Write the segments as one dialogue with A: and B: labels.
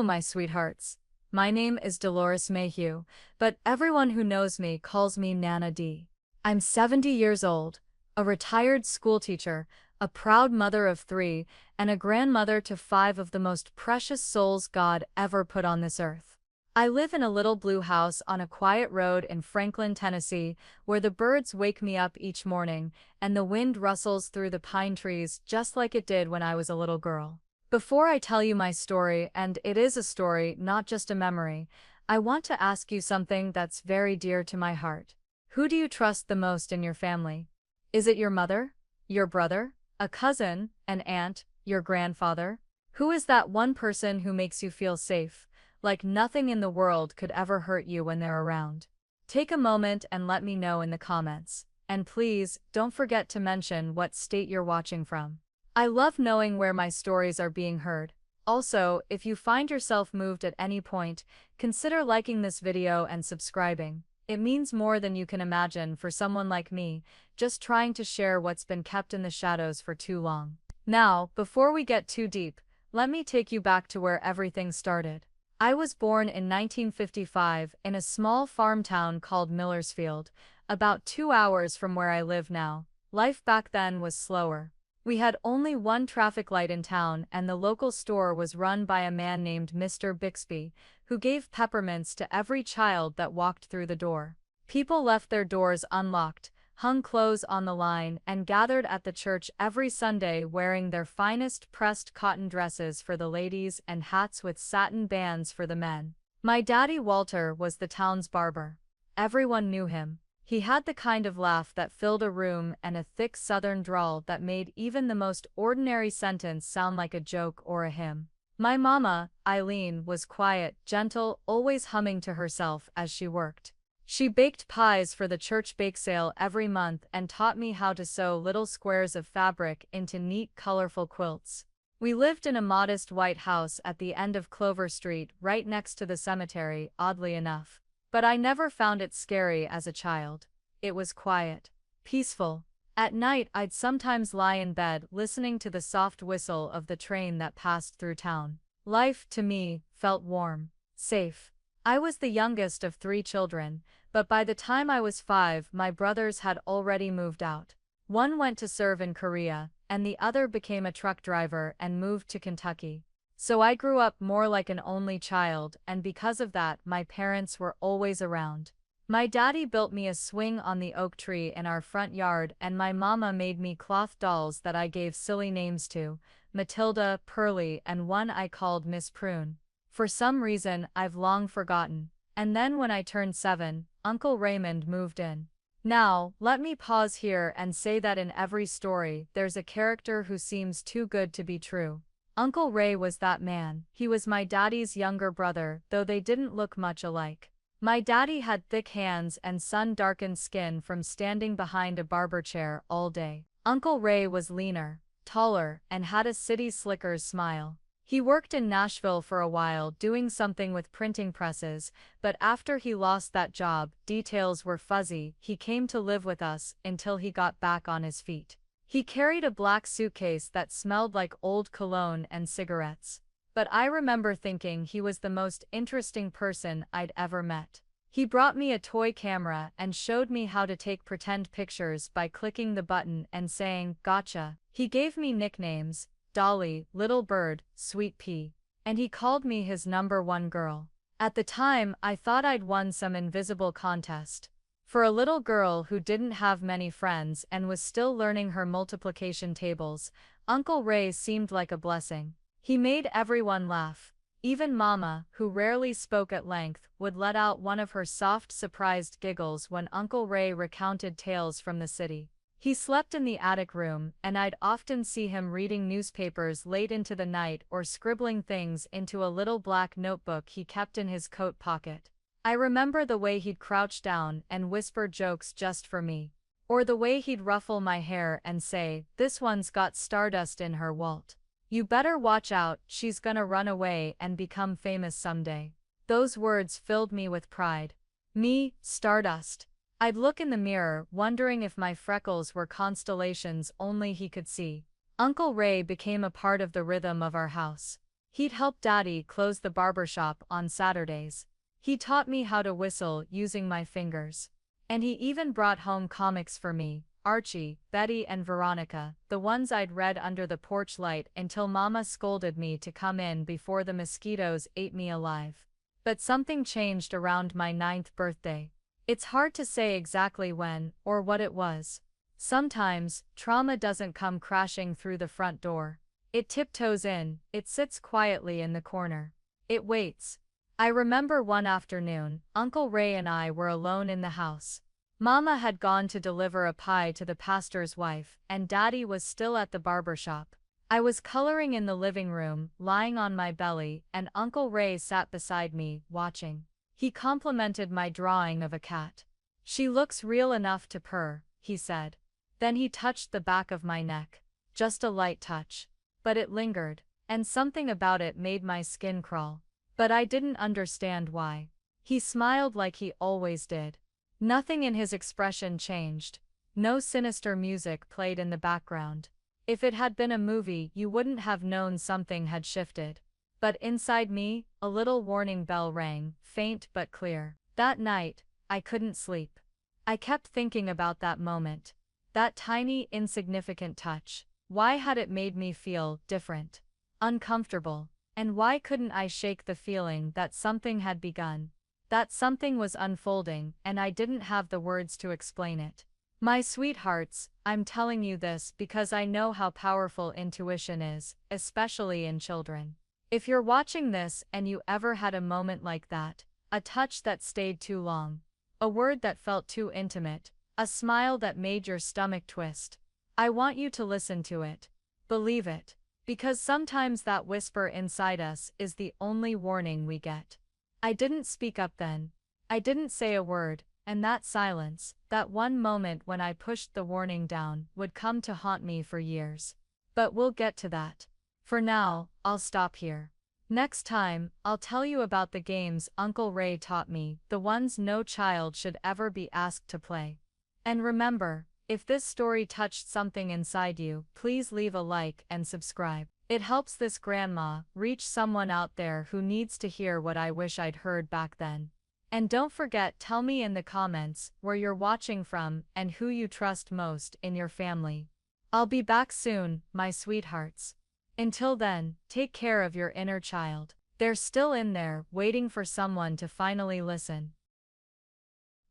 A: My sweethearts. My name is Dolores Mayhew, but everyone who knows me calls me Nana Dee. I'm 70 years old, a retired schoolteacher, a proud mother of 3, and a grandmother to 5 of the most precious souls God ever put on this earth. I live in a little blue house on a quiet road in Franklin, Tennessee, where the birds wake me up each morning and the wind rustles through the pine trees just like it did when I was a little girl. Before I tell you my story, and it is a story, not just a memory, I want to ask you something that's very dear to my heart. Who do you trust the most in your family? Is it your mother? Your brother? A cousin? An aunt? Your grandfather? Who is that one person who makes you feel safe, like nothing in the world could ever hurt you when they're around? Take a moment and let me know in the comments. And please, don't forget to mention what state you're watching from. I love knowing where my stories are being heard. Also, if you find yourself moved at any point, consider liking this video and subscribing. It means more than you can imagine for someone like me, just trying to share what's been kept in the shadows for too long. Now, before we get too deep, let me take you back to where everything started. I was born in 1955 in a small farm town called Millersfield, about 2 hours from where I live now. Life back then was slower. We had only one traffic light in town, and the local store was run by a man named Mr. Bixby, who gave peppermints to every child that walked through the door. People left their doors unlocked, hung clothes on the line, and gathered at the church every Sunday wearing their finest pressed cotton dresses for the ladies and hats with satin bands for the men. My daddy Walter was the town's barber. Everyone knew him. He had the kind of laugh that filled a room and a thick southern drawl that made even the most ordinary sentence sound like a joke or a hymn. My mama, Eileen, was quiet, gentle, always humming to herself as she worked. She baked pies for the church bake sale every month and taught me how to sew little squares of fabric into neat, colorful quilts. We lived in a modest white house at the end of Clover Street, right next to the cemetery, oddly enough. But I never found it scary as a child. It was quiet, peaceful. At night I'd sometimes lie in bed listening to the soft whistle of the train that passed through town. Life, to me, felt warm, safe. I was the youngest of 3 children, but by the time I was 5, my brothers had already moved out. One went to serve in Korea, and the other became a truck driver and moved to Kentucky. So I grew up more like an only child, and because of that, my parents were always around. My daddy built me a swing on the oak tree in our front yard, and my mama made me cloth dolls that I gave silly names to: Matilda, Pearly, and one I called Miss Prune. For some reason I've long forgotten. And then when I turned 7, Uncle Raymond moved in. Now, let me pause here and say that in every story, there's a character who seems too good to be true. Uncle Ray was that man. He was my daddy's younger brother, though they didn't look much alike. My daddy had thick hands and sun-darkened skin from standing behind a barber chair all day. Uncle Ray was leaner, taller, and had a city slicker's smile. He worked in Nashville for a while doing something with printing presses, but after he lost that job, details were fuzzy. He came to live with us until he got back on his feet. He carried a black suitcase that smelled like old cologne and cigarettes. But I remember thinking he was the most interesting person I'd ever met. He brought me a toy camera and showed me how to take pretend pictures by clicking the button and saying, "Gotcha." He gave me nicknames: Dolly, Little Bird, Sweet Pea. And he called me his #1 girl. At the time, I thought I'd won some invisible contest. For a little girl who didn't have many friends and was still learning her multiplication tables, Uncle Ray seemed like a blessing. He made everyone laugh. Even Mama, who rarely spoke at length, would let out one of her soft, surprised giggles when Uncle Ray recounted tales from the city. He slept in the attic room, and I'd often see him reading newspapers late into the night or scribbling things into a little black notebook he kept in his coat pocket. I remember the way he'd crouch down and whisper jokes just for me. Or the way he'd ruffle my hair and say, "This one's got stardust in her, Walt. You better watch out, she's gonna run away and become famous someday." Those words filled me with pride. Me, stardust. I'd look in the mirror, wondering if my freckles were constellations only he could see. Uncle Ray became a part of the rhythm of our house. He'd help Daddy close the barber shop on Saturdays. He taught me how to whistle using my fingers. And he even brought home comics for me, Archie, Betty and Veronica, the ones I'd read under the porch light until Mama scolded me to come in before the mosquitoes ate me alive. But something changed around my 9th birthday. It's hard to say exactly when or what it was. Sometimes, trauma doesn't come crashing through the front door. It tiptoes in, it sits quietly in the corner. It waits. I remember one afternoon, Uncle Ray and I were alone in the house. Mama had gone to deliver a pie to the pastor's wife, and Daddy was still at the barber shop. I was coloring in the living room, lying on my belly, and Uncle Ray sat beside me, watching. He complimented my drawing of a cat. "She looks real enough to purr," he said. Then he touched the back of my neck. Just a light touch. But it lingered, and something about it made my skin crawl. But I didn't understand why. He smiled like he always did. Nothing in his expression changed. No sinister music played in the background. If it had been a movie, you wouldn't have known something had shifted. But inside me, a little warning bell rang, faint but clear. That night, I couldn't sleep. I kept thinking about that moment. That tiny, insignificant touch. Why had it made me feel different? Uncomfortable. And why couldn't I shake the feeling that something had begun? That something was unfolding, and I didn't have the words to explain it. My sweethearts, I'm telling you this because I know how powerful intuition is, especially in children. If you're watching this and you ever had a moment like that, a touch that stayed too long, a word that felt too intimate, a smile that made your stomach twist, I want you to listen to it. Believe it. Because sometimes that whisper inside us is the only warning we get. I didn't speak up then. I didn't say a word, and that silence, that one moment when I pushed the warning down, would come to haunt me for years. But we'll get to that. For now, I'll stop here. Next time, I'll tell you about the games Uncle Ray taught me, the ones no child should ever be asked to play. And remember, if this story touched something inside you, please leave a like and subscribe. It helps this grandma reach someone out there who needs to hear what I wish I'd heard back then. And don't forget, tell me in the comments where you're watching from and who you trust most in your family. I'll be back soon, my sweethearts. Until then, take care of your inner child. They're still in there, waiting for someone to finally listen.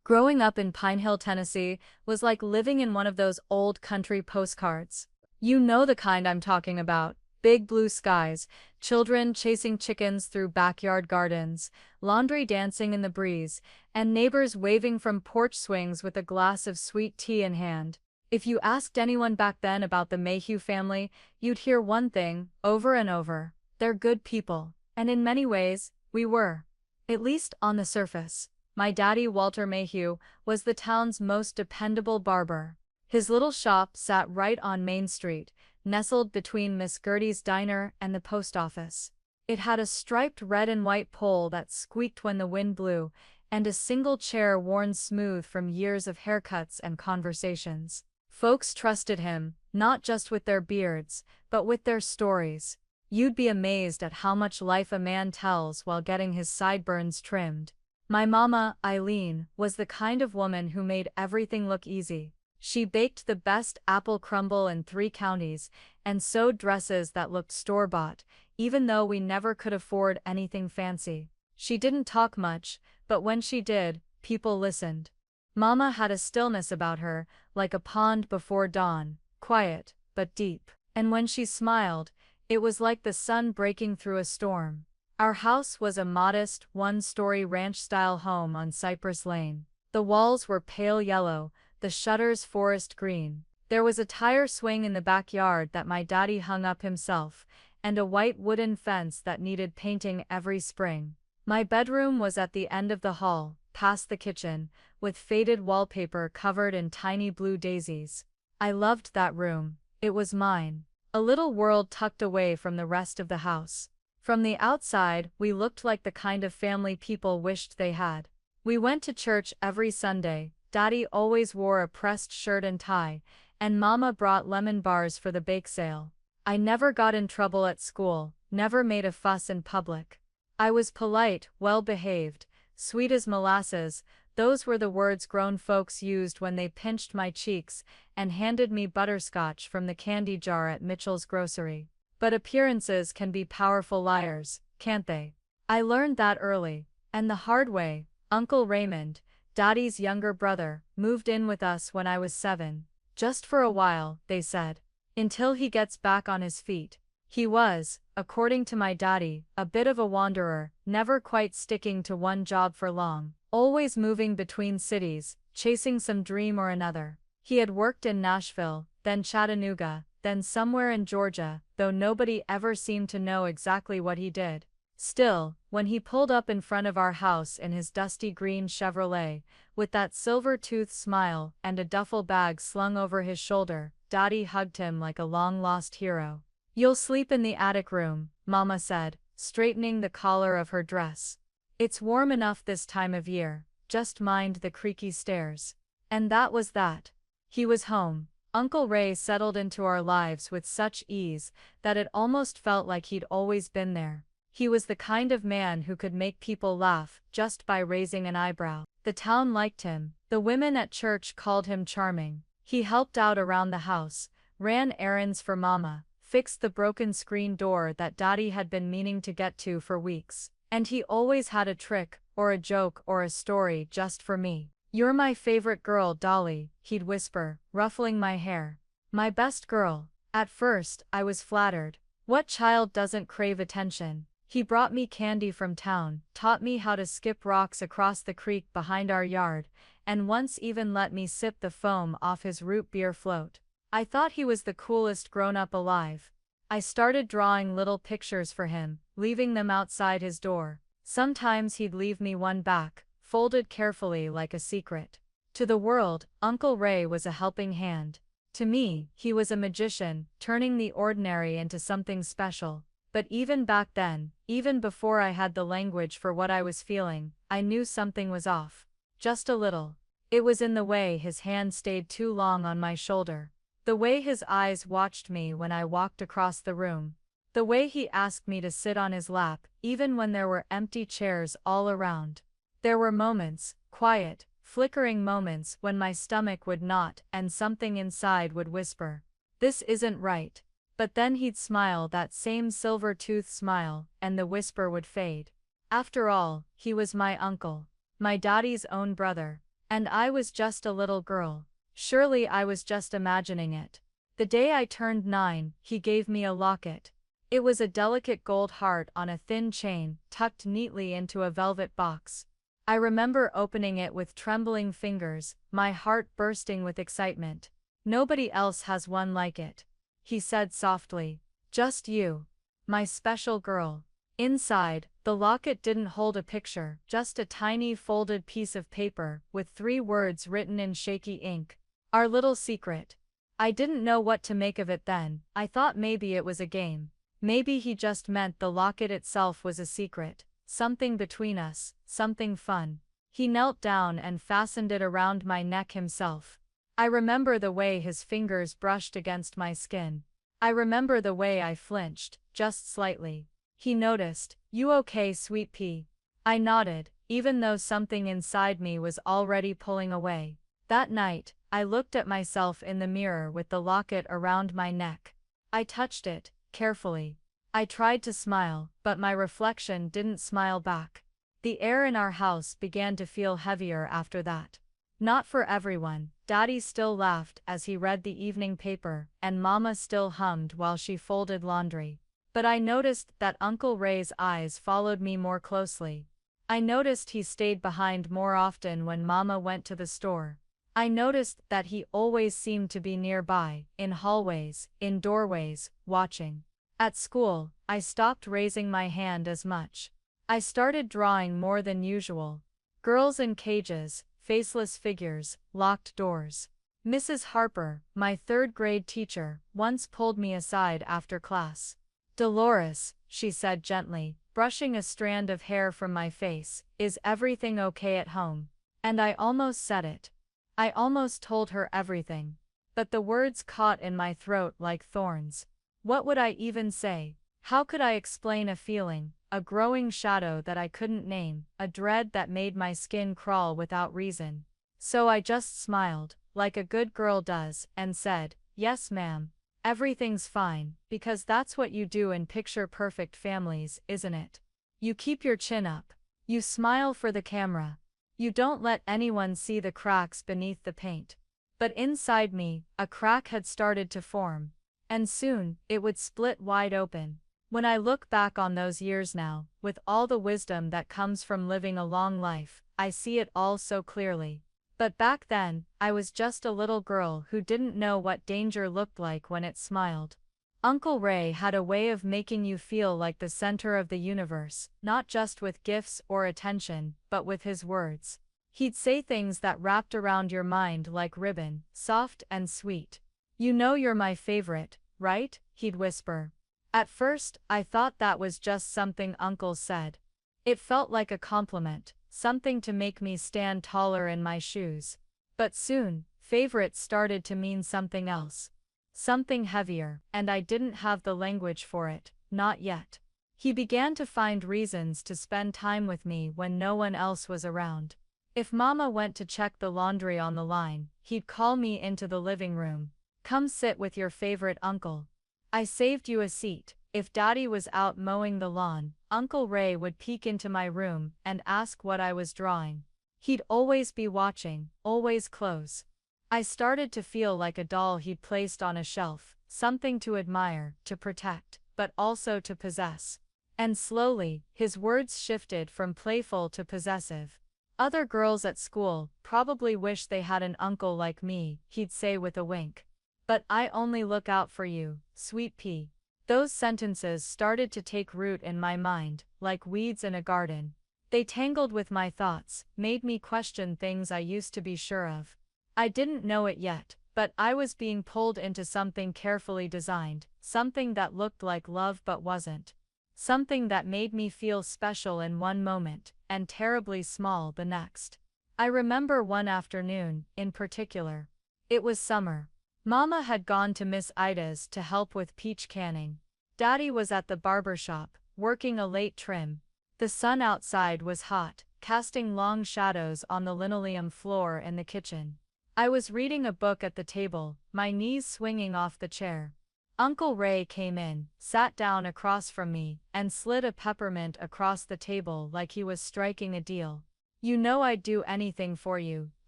A: Growing up in Pine Hill, Tennessee, was like living in one of those old country postcards. You know the kind I'm talking about. Big blue skies, children chasing chickens through backyard gardens, laundry dancing in the breeze, and neighbors waving from porch swings with a glass of sweet tea in hand. If you asked anyone back then about the Mayhew family, you'd hear one thing, over and over. They're good people. And in many ways, we were. At least on the surface. My daddy, Walter Mayhew, was the town's most dependable barber. His little shop sat right on Main Street, nestled between Miss Gertie's diner and the post office. It had a striped red and white pole that squeaked when the wind blew, and a single chair worn smooth from years of haircuts and conversations. Folks trusted him, not just with their beards, but with their stories. You'd be amazed at how much life a man tells while getting his sideburns trimmed. My mama, Eileen, was the kind of woman who made everything look easy. She baked the best apple crumble in 3 counties, and sewed dresses that looked store-bought, even though we never could afford anything fancy. She didn't talk much, but when she did, people listened. Mama had a stillness about her, like a pond before dawn, quiet, but deep. And when she smiled, it was like the sun breaking through a storm. Our house was a modest, 1-story ranch-style home on Cypress Lane. The walls were pale yellow, the shutters forest green. There was a tire swing in the backyard that my daddy hung up himself, and a white wooden fence that needed painting every spring. My bedroom was at the end of the hall, past the kitchen, with faded wallpaper covered in tiny blue daisies. I loved that room. It was mine. A little world tucked away from the rest of the house. From the outside, we looked like the kind of family people wished they had. We went to church every Sunday. Daddy always wore a pressed shirt and tie, and Mama brought lemon bars for the bake sale. I never got in trouble at school, never made a fuss in public. I was polite, well-behaved, sweet as molasses. Those were the words grown folks used when they pinched my cheeks and handed me butterscotch from the candy jar at Mitchell's grocery. But appearances can be powerful liars, can't they? I learned that early, and the hard way. Uncle Raymond, Daddy's younger brother, moved in with us when I was 7. Just for a while, they said. Until he gets back on his feet. He was, according to my daddy, a bit of a wanderer, never quite sticking to one job for long, always moving between cities, chasing some dream or another. He had worked in Nashville, then Chattanooga, then somewhere in Georgia, though nobody ever seemed to know exactly what he did. Still, when he pulled up in front of our house in his dusty green Chevrolet, with that silver-toothed smile and a duffel bag slung over his shoulder, Daddy hugged him like a long-lost hero. "You'll sleep in the attic room," Mama said, straightening the collar of her dress. "It's warm enough this time of year, just mind the creaky stairs." And that was that. He was home. Uncle Ray settled into our lives with such ease that it almost felt like he'd always been there. He was the kind of man who could make people laugh just by raising an eyebrow. The town liked him. The women at church called him charming. He helped out around the house, ran errands for Mama, fixed the broken screen door that Daddy had been meaning to get to for weeks. And he always had a trick, or a joke, or a story just for me. "You're my favorite girl, Dolly," he'd whisper, ruffling my hair. "My best girl." At first, I was flattered. What child doesn't crave attention? He brought me candy from town, taught me how to skip rocks across the creek behind our yard, and once even let me sip the foam off his root beer float. I thought he was the coolest grown-up alive. I started drawing little pictures for him, leaving them outside his door. Sometimes he'd leave me one back, folded carefully like a secret. To the world, Uncle Ray was a helping hand. To me, he was a magician, turning the ordinary into something special. But even back then, even before I had the language for what I was feeling, I knew something was off. Just a little. It was in the way his hand stayed too long on my shoulder. The way his eyes watched me when I walked across the room. The way he asked me to sit on his lap, even when there were empty chairs all around. There were moments, quiet, flickering moments when my stomach would knot and something inside would whisper, "This isn't right." But then he'd smile, that same silver-toothed smile, and the whisper would fade. After all, he was my uncle. My daddy's own brother. And I was just a little girl. Surely I was just imagining it. The day I turned 9, he gave me a locket. It was a delicate gold heart on a thin chain, tucked neatly into a velvet box. I remember opening it with trembling fingers, my heart bursting with excitement. "Nobody else has one like it," he said softly. "Just you. My special girl." Inside, the locket didn't hold a picture, just a tiny folded piece of paper with 3 words written in shaky ink. "Our little secret." I didn't know what to make of it then. I thought maybe it was a game. Maybe he just meant the locket itself was a secret. Something between us, something fun. He knelt down and fastened it around my neck himself. I remember the way his fingers brushed against my skin. I remember the way I flinched, just slightly. He noticed. "You okay, sweet pea?" I nodded, even though something inside me was already pulling away. That night, I looked at myself in the mirror with the locket around my neck. I touched it, carefully. I tried to smile, but my reflection didn't smile back. The air in our house began to feel heavier after that. Not for everyone. Daddy still laughed as he read the evening paper, and Mama still hummed while she folded laundry. But I noticed that Uncle Ray's eyes followed me more closely. I noticed he stayed behind more often when Mama went to the store. I noticed that he always seemed to be nearby, in hallways, in doorways, watching. At school, I stopped raising my hand as much. I started drawing more than usual. Girls in cages, faceless figures, locked doors. Mrs. Harper, my 3rd-grade teacher, once pulled me aside after class. "Dolores," she said gently, brushing a strand of hair from my face, "is everything okay at home?" And I almost said it. I almost told her everything. But the words caught in my throat like thorns. What would I even say? How could I explain a feeling, a growing shadow that I couldn't name, a dread that made my skin crawl without reason? So I just smiled, like a good girl does, and said, "Yes, ma'am. Everything's fine," because that's what you do in picture-perfect families, isn't it? You keep your chin up. You smile for the camera. You don't let anyone see the cracks beneath the paint. But inside me, a crack had started to form. And soon, it would split wide open. When I look back on those years now, with all the wisdom that comes from living a long life, I see it all so clearly. But back then, I was just a little girl who didn't know what danger looked like when it smiled. Uncle Ray had a way of making you feel like the center of the universe, not just with gifts or attention, but with his words. He'd say things that wrapped around your mind like ribbon, soft and sweet. "You know you're my favorite, right?" he'd whisper. At first, I thought that was just something Uncle said. It felt like a compliment, something to make me stand taller in my shoes. But soon, favorite started to mean something else. Something heavier, and I didn't have the language for it, not yet. He began to find reasons to spend time with me when no one else was around. If Mama went to check the laundry on the line, he'd call me into the living room. "Come sit with your favorite uncle. I saved you a seat." If Daddy was out mowing the lawn, Uncle Ray would peek into my room and ask what I was drawing. He'd always be watching, always close. I started to feel like a doll he'd placed on a shelf, something to admire, to protect, but also to possess. And slowly, his words shifted from playful to possessive. "Other girls at school probably wish they had an uncle like me," he'd say with a wink. "But I only look out for you, sweet pea." Those sentences started to take root in my mind, like weeds in a garden. They tangled with my thoughts, made me question things I used to be sure of. I didn't know it yet, but I was being pulled into something carefully designed, something that looked like love but wasn't. Something that made me feel special in one moment, and terribly small the next. I remember one afternoon, in particular. It was summer. Mama had gone to Miss Ida's to help with peach canning. Daddy was at the barber shop, working a late trim. The sun outside was hot, casting long shadows on the linoleum floor in the kitchen. I was reading a book at the table, my knees swinging off the chair. Uncle Ray came in, sat down across from me, and slid a peppermint across the table like he was striking a deal. "You know I'd do anything for you,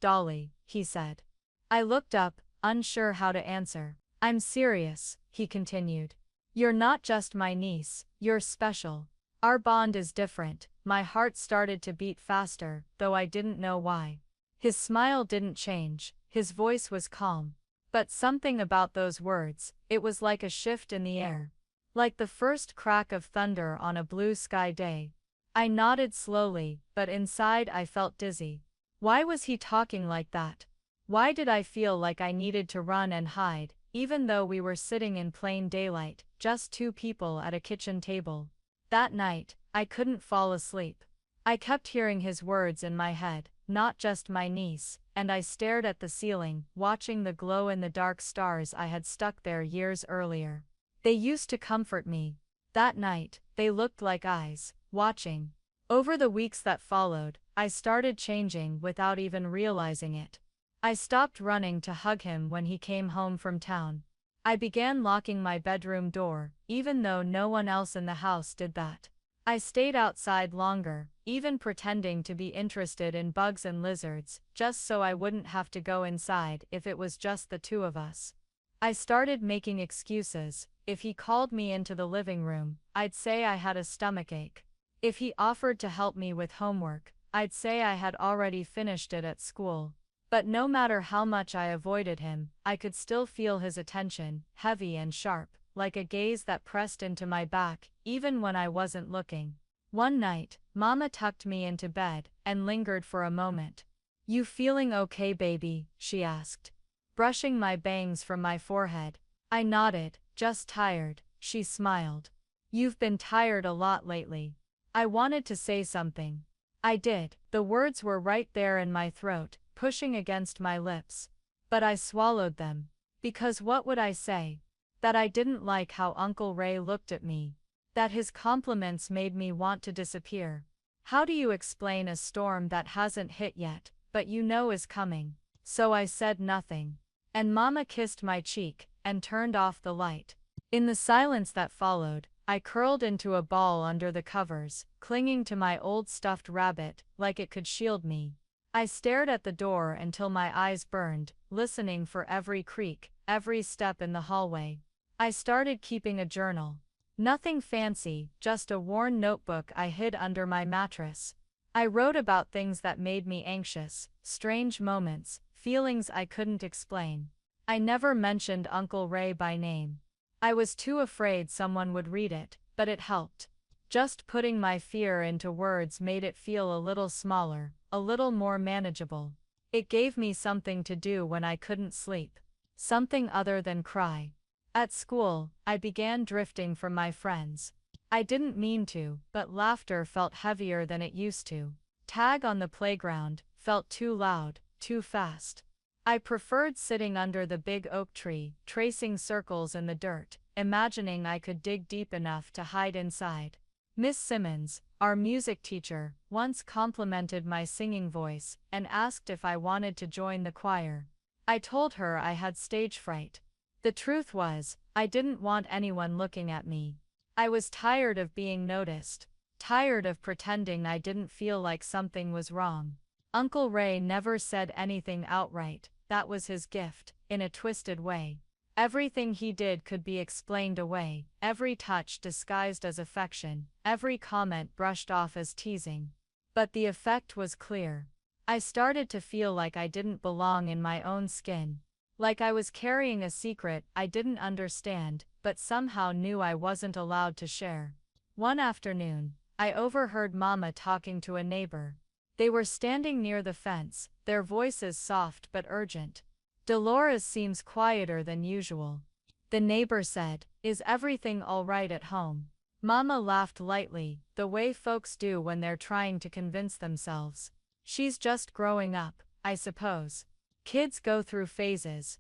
A: Dolly," he said. I looked up, unsure how to answer. "I'm serious," he continued. "You're not just my niece, you're special. Our bond is different." My heart started to beat faster, though I didn't know why. His smile didn't change, his voice was calm. But something about those words, it was like a shift in the air. Like the first crack of thunder on a blue sky day. I nodded slowly, but inside I felt dizzy. Why was he talking like that? Why did I feel like I needed to run and hide, even though we were sitting in plain daylight, just two people at a kitchen table? That night, I couldn't fall asleep. I kept hearing his words in my head, "Not just my niece," and I stared at the ceiling, watching the glow-in-the-dark stars I had stuck there years earlier. They used to comfort me. That night, they looked like eyes, watching. Over the weeks that followed, I started changing without even realizing it. I stopped running to hug him when he came home from town. I began locking my bedroom door, even though no one else in the house did that. I stayed outside longer, even pretending to be interested in bugs and lizards, just so I wouldn't have to go inside if it was just the two of us. I started making excuses. If he called me into the living room, I'd say I had a stomachache. If he offered to help me with homework, I'd say I had already finished it at school. But no matter how much I avoided him, I could still feel his attention, heavy and sharp, like a gaze that pressed into my back, even when I wasn't looking. One night, Mama tucked me into bed, and lingered for a moment. "You feeling okay, baby?" she asked, brushing my bangs from my forehead. I nodded. "Just tired," she smiled. "You've been tired a lot lately." I wanted to say something. I did. The words were right there in my throat, pushing against my lips. But I swallowed them. Because what would I say? That I didn't like how Uncle Ray looked at me. that his compliments made me want to disappear. How do you explain a storm that hasn't hit yet, but you know is coming? So I said nothing. And Mama kissed my cheek and turned off the light. In the silence that followed, I curled into a ball under the covers, clinging to my old stuffed rabbit like it could shield me. I stared at the door until my eyes burned, listening for every creak, every step in the hallway. I started keeping a journal. Nothing fancy, just a worn notebook I hid under my mattress. I wrote about things that made me anxious, strange moments, feelings I couldn't explain. I never mentioned Uncle Ray by name. I was too afraid someone would read it, but it helped. Just putting my fear into words made it feel a little smaller, a little more manageable. It gave me something to do when I couldn't sleep. Something other than cry. At school, I began drifting from my friends. I didn't mean to, but laughter felt heavier than it used to. Tag on the playground felt too loud, too fast. I preferred sitting under the big oak tree, tracing circles in the dirt, imagining I could dig deep enough to hide inside. Miss Simmons, our music teacher, once complimented my singing voice and asked if I wanted to join the choir. I told her I had stage fright. The truth was, I didn't want anyone looking at me. I was tired of being noticed, tired of pretending I didn't feel like something was wrong. Uncle Ray never said anything outright, that was his gift, in a twisted way. Everything he did could be explained away, every touch disguised as affection, every comment brushed off as teasing. But the effect was clear. I started to feel like I didn't belong in my own skin. Like I was carrying a secret I didn't understand, but somehow knew I wasn't allowed to share. One afternoon, I overheard Mama talking to a neighbor. They were standing near the fence, their voices soft but urgent. Dolores seems quieter than usual. The neighbor said, "Is everything all right at home?" Mama laughed lightly, the way folks do when they're trying to convince themselves. "She's just growing up, I suppose. Kids go through phases."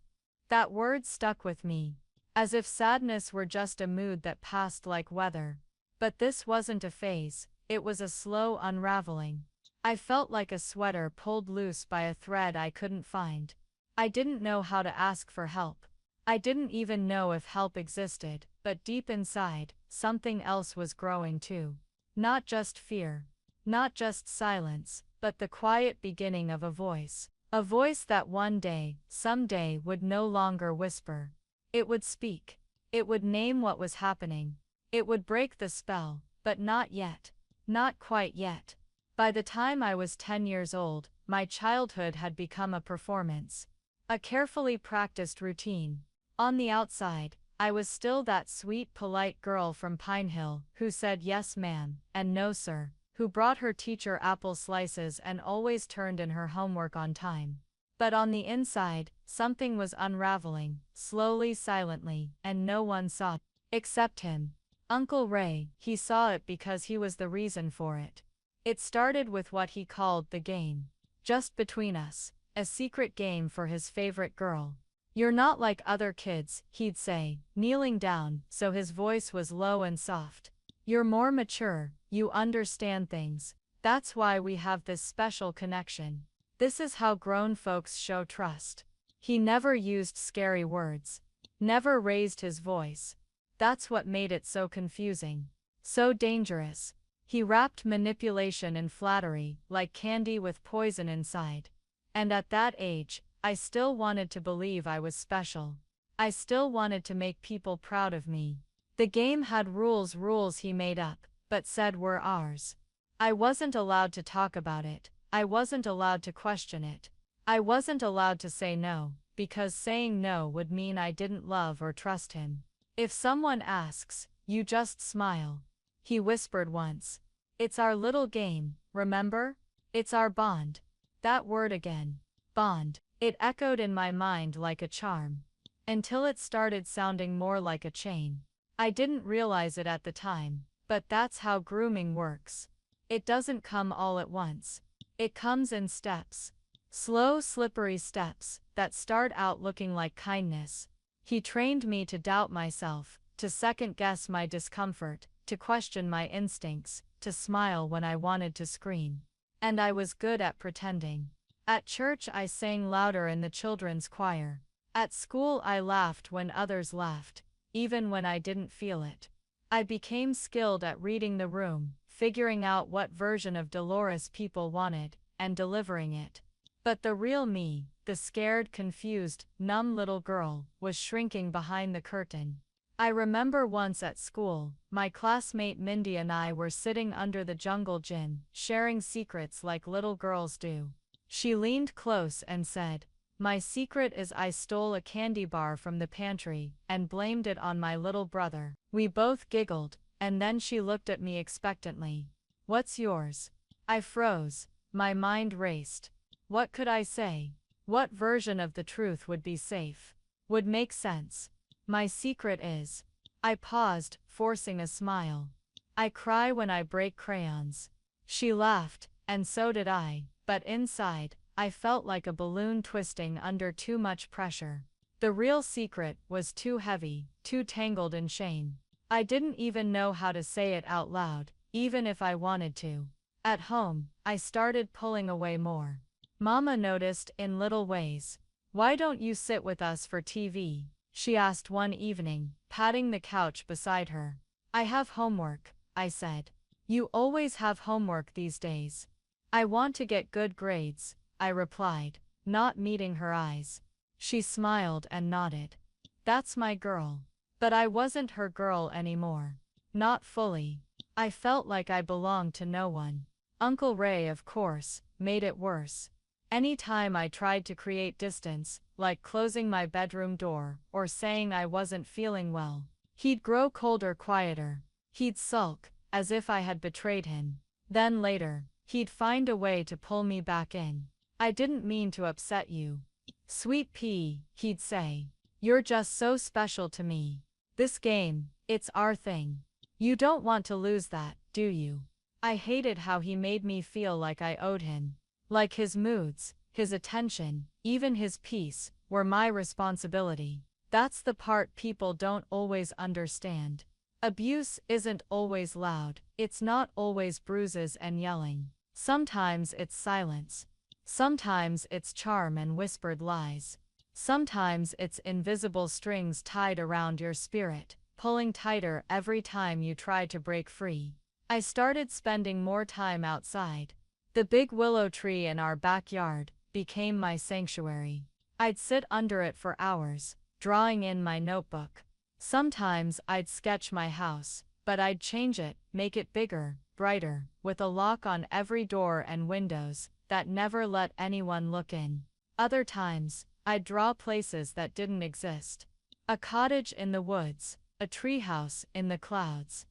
A: That word stuck with me. As if sadness were just a mood that passed like weather. But this wasn't a phase, it was a slow unraveling. I felt like a sweater pulled loose by a thread I couldn't find. I didn't know how to ask for help. I didn't even know if help existed, but deep inside, something else was growing too. Not just fear. Not just silence, but the quiet beginning of a voice. A voice that one day, someday would no longer whisper. It would speak. It would name what was happening. It would break the spell, but not yet. Not quite yet. By the time I was 10 years old, my childhood had become a performance. A carefully practiced routine. On the outside, I was still that sweet, polite girl from Pine Hill who said yes ma'am, and no sir, who brought her teacher apple slices and always turned in her homework on time. But on the inside, something was unraveling, slowly, silently, and no one saw it. Except him. Uncle Ray, he saw it because he was the reason for it. It started with what he called the game. Just between us. A secret game for his favorite girl. "You're not like other kids," he'd say, kneeling down, so his voice was low and soft. "You're more mature, you understand things. That's why we have this special connection. This is how grown folks show trust." He never used scary words. Never raised his voice. That's what made it so confusing. So dangerous. He wrapped manipulation in flattery, like candy with poison inside. And at that age, I still wanted to believe I was special. I still wanted to make people proud of me. The game had rules he made up, but said were ours. I wasn't allowed to talk about it. I wasn't allowed to question it. I wasn't allowed to say no, because saying no would mean I didn't love or trust him. "If someone asks, you just smile," he whispered once. "It's our little game, remember? It's our bond." That word again. Bond. It echoed in my mind like a charm. Until it started sounding more like a chain. I didn't realize it at the time, but that's how grooming works. It doesn't come all at once. It comes in steps. Slow, slippery steps that start out looking like kindness. He trained me to doubt myself, to second-guess my discomfort, to question my instincts, to smile when I wanted to scream. And I was good at pretending. At church I sang louder in the children's choir. At school I laughed when others laughed, even when I didn't feel it. I became skilled at reading the room, figuring out what version of Dolores people wanted, and delivering it. But the real me, the scared, confused, numb little girl, was shrinking behind the curtain. I remember once at school, my classmate Mindy and I were sitting under the jungle gym, sharing secrets like little girls do. She leaned close and said, "My secret is I stole a candy bar from the pantry and blamed it on my little brother." We both giggled, and then she looked at me expectantly. "What's yours?" I froze. My mind raced. What could I say? What version of the truth would be safe? Would make sense? "My secret is..." I paused, forcing a smile. "I cry when I break crayons." She laughed, and so did I, but inside, I felt like a balloon twisting under too much pressure. The real secret was too heavy, too tangled in shame. I didn't even know how to say it out loud, even if I wanted to. At home, I started pulling away more. Mama noticed in little ways. "Why don't you sit with us for TV?" she asked one evening, patting the couch beside her. "I have homework," I said. "You always have homework these days." "I want to get good grades," I replied, not meeting her eyes. She smiled and nodded. "That's my girl." But I wasn't her girl anymore. Not fully. I felt like I belonged to no one. Uncle Ray, of course, made it worse. Anytime I tried to create distance, like closing my bedroom door or saying I wasn't feeling well, he'd grow colder, quieter. He'd sulk, as if I had betrayed him. Then later, he'd find a way to pull me back in. "I didn't mean to upset you. Sweet pea," he'd say. "You're just so special to me. This game, it's our thing. You don't want to lose that, do you?" I hated how he made me feel like I owed him. Like his moods, his attention, even his peace, were my responsibility. That's the part people don't always understand. Abuse isn't always loud, it's not always bruises and yelling. Sometimes it's silence. Sometimes it's charm and whispered lies. Sometimes it's invisible strings tied around your spirit, pulling tighter every time you try to break free. I started spending more time outside. The big willow tree in our backyard became my sanctuary. I'd sit under it for hours, drawing in my notebook. Sometimes I'd sketch my house, but I'd change it, make it bigger, brighter, with a lock on every door and windows that never let anyone look in. Other times, I'd draw places that didn't exist. A cottage in the woods, a treehouse in the clouds.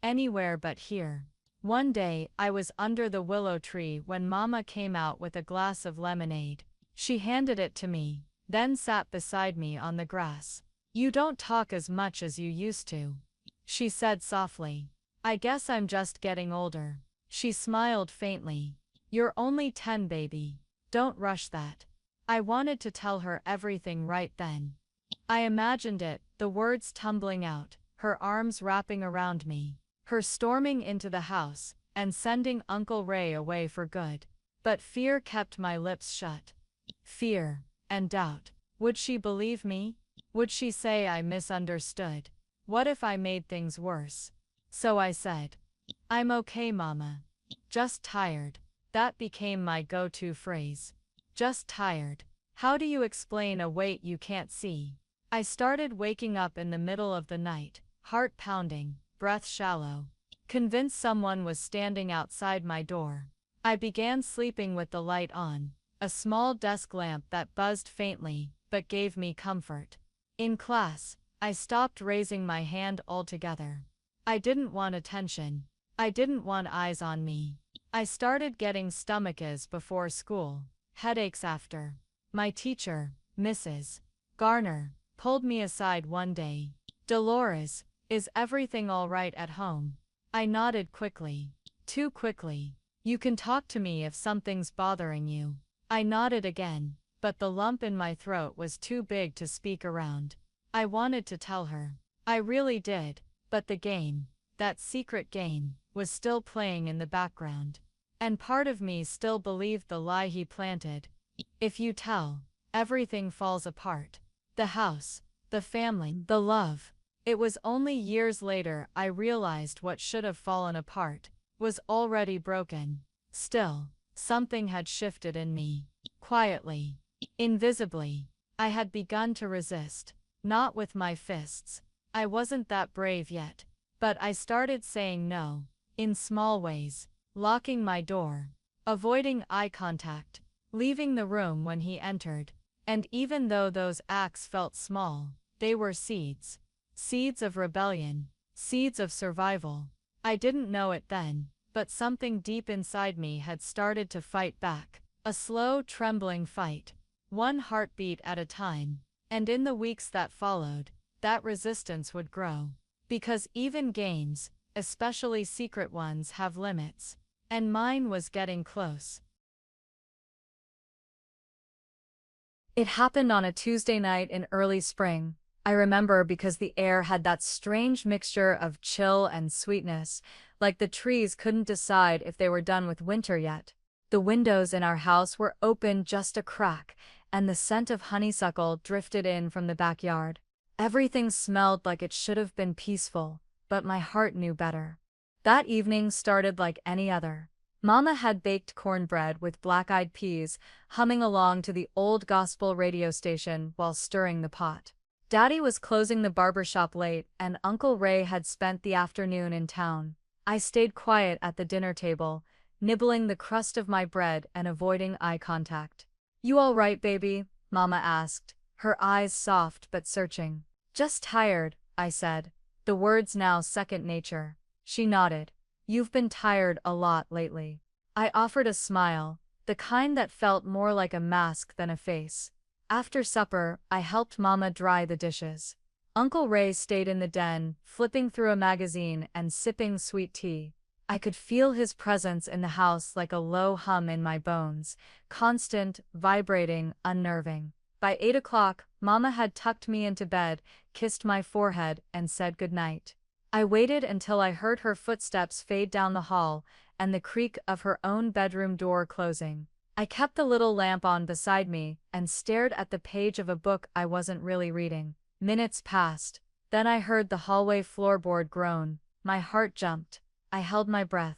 A: Anywhere but here. One day, I was under the willow tree when Mama came out with a glass of lemonade. She handed it to me, then sat beside me on the grass. "You don't talk as much as you used to," she said softly. "I guess I'm just getting older." She smiled faintly. "You're only 10, baby. Don't rush that." I wanted to tell her everything right then. I imagined it, the words tumbling out, her arms wrapping around me, her storming into the house, and sending Uncle Ray away for good. But fear kept my lips shut. Fear and doubt. Would she believe me? Would she say I misunderstood? What if I made things worse? So I said, "I'm okay, Mama. Just tired." That became my go-to phrase. Just tired. How do you explain a weight you can't see? I started waking up in the middle of the night, heart pounding, breath shallow, convinced someone was standing outside my door. I began sleeping with the light on, a small desk lamp that buzzed faintly, but gave me comfort. In class, I stopped raising my hand altogether. I didn't want attention. I didn't want eyes on me. I started getting stomachaches before school, headaches after. My teacher, Mrs. Garner, pulled me aside one day. "Dolores, is everything all right at home?" I nodded quickly. Too quickly. "You can talk to me if something's bothering you." I nodded again, but the lump in my throat was too big to speak around. I wanted to tell her. I really did, but the game. that secret game, was still playing in the background. And part of me still believed the lie he planted. If you tell, everything falls apart. The house, the family, the love. It was only years later I realized what should have fallen apart was already broken. Still, something had shifted in me. Quietly, invisibly, I had begun to resist. Not with my fists. I wasn't that brave yet. But I started saying no, in small ways, locking my door, avoiding eye contact, leaving the room when he entered. And even though those acts felt small, they were seeds. Seeds of rebellion, seeds of survival. I didn't know it then, but something deep inside me had started to fight back. A slow, trembling fight, one heartbeat at a time. And in the weeks that followed, that resistance would grow. Because even games, especially secret ones, have limits. And mine was getting close. It happened on a Tuesday night in early spring. I remember because the air had that strange mixture of chill and sweetness, like the trees couldn't decide if they were done with winter yet. The windows in our house were open just a crack, and the scent of honeysuckle drifted in from the backyard. Everything smelled like it should have been peaceful, but my heart knew better. That evening started like any other. Mama had baked cornbread with black-eyed peas, humming along to the old gospel radio station while stirring the pot. Daddy was closing the barber shop late, and Uncle Ray had spent the afternoon in town. I stayed quiet at the dinner table, nibbling the crust of my bread and avoiding eye contact. "You all right, baby?" Mama asked, her eyes soft but searching. "Just tired," I said, the words now second nature. She nodded. "You've been tired a lot lately." I offered a smile, the kind that felt more like a mask than a face. After supper, I helped Mama dry the dishes. Uncle Ray stayed in the den, flipping through a magazine and sipping sweet tea. I could feel his presence in the house like a low hum in my bones, constant, vibrating, unnerving. By 8 o'clock, Mama had tucked me into bed, kissed my forehead, and said goodnight. I waited until I heard her footsteps fade down the hall, and the creak of her own bedroom door closing. I kept the little lamp on beside me and stared at the page of a book I wasn't really reading. Minutes passed. Then I heard the hallway floorboard groan. My heart jumped. I held my breath.